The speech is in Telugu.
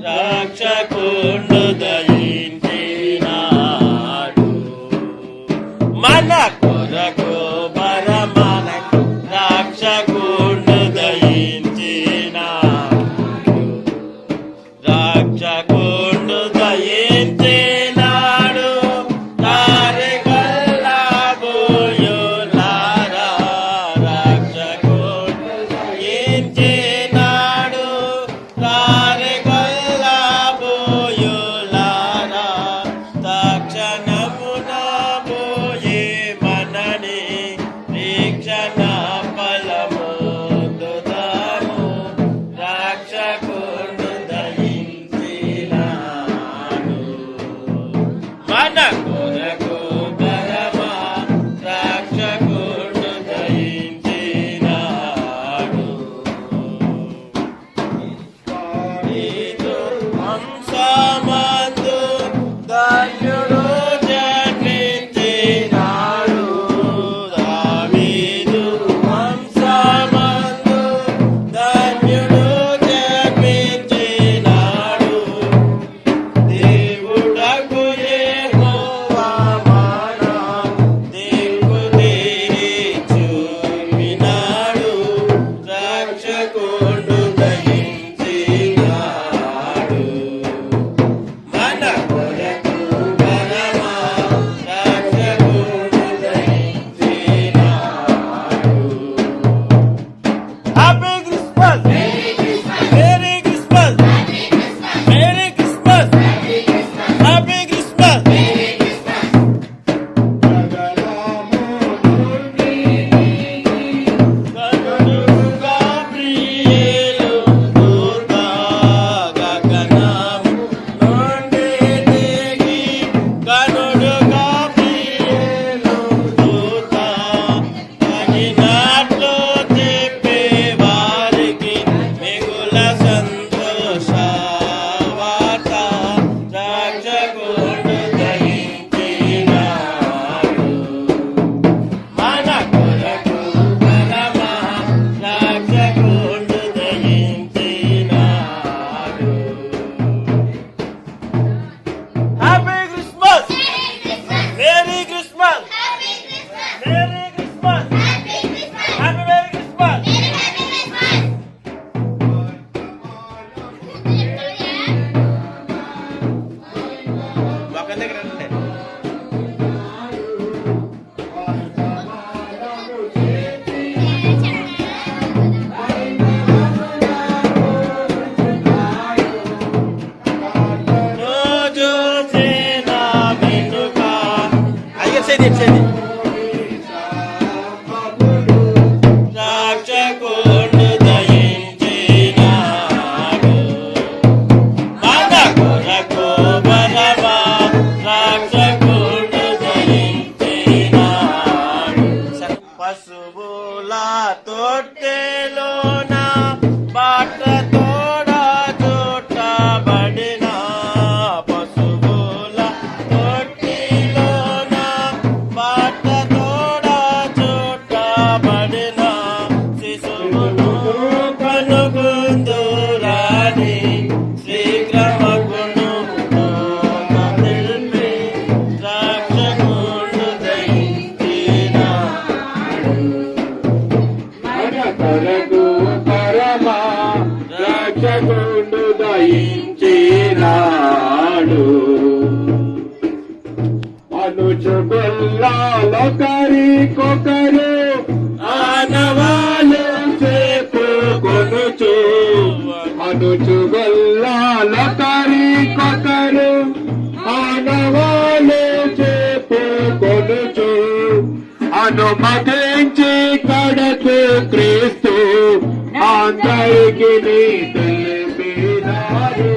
రక్షకుడు దయించినాడు మన కొరకు పరమనకు రక్షకుడు దయించినాడు రక్షకుడు దయించినాడు తారి గల్లబోయులారా రక్షకుడు దయించినాడు తారి గల్లబోయులారా తక్షణమున పోయే మనని వీక్షణ ఫలముందుదాము రక్షకుడు దయించినాడు మన కొరకు పరమ రక్షకుడు దయించినాడు నీదు హంసమందు ధన్యుడు జన్మించినాడు దావీదు హంసమందు ధన్యుడు జన్మించినాడు దేవుడకు యెహోవా మన దిక్కు తీరి చూపినాడు రక్షకుడు దయించినాడు మన కొరకు పరమ రక్షకుడు దయించినాడు. Happy Christmas merry Christmas merry Christmas happy Christmas కనుడుగా ప్రియులు దూత గగనము నుండి దిగి కనుడుగా ప్రియులు దూత తగినట్లు చెప్పే వారికి మిగుల సంతోష వార్త రక్షకుడు దయించినాడు మన కొరకు పరమ రక్షకుడు దయించినాడు. Happy Christmas merry Christmas merry Christmas happy merry Christmas. పక్కన దగ్గర రండి. రోజు సేన వెనుక అయ్యో సేది రక్షకుడు దయించినాడు మన కొరకు పరమ రక్షకుడు దయించినాడు. పశువుల తొట్టెలోన బాట తోడ చుట్టబడిన పశువుల తొట్టిలోన బాట తోడ చుట్టబడిన శిశువును కనుగొందురాని శీఘ్రమగును తెలిపి రక్షకుడు దయించినాడు మన కొరకు పరమ రక్షకుడు దయించినాడు అనుచుగొల్లాలొకరికొకరు ఆనవాలు చెప్పుకొనుచు అనుచుగొల్లాలొకరికొకరు ఆనవాలు చెప్పుకొనుచు అనుమతించి కడకు క్రీస్తు అందరికి తెలిపినారు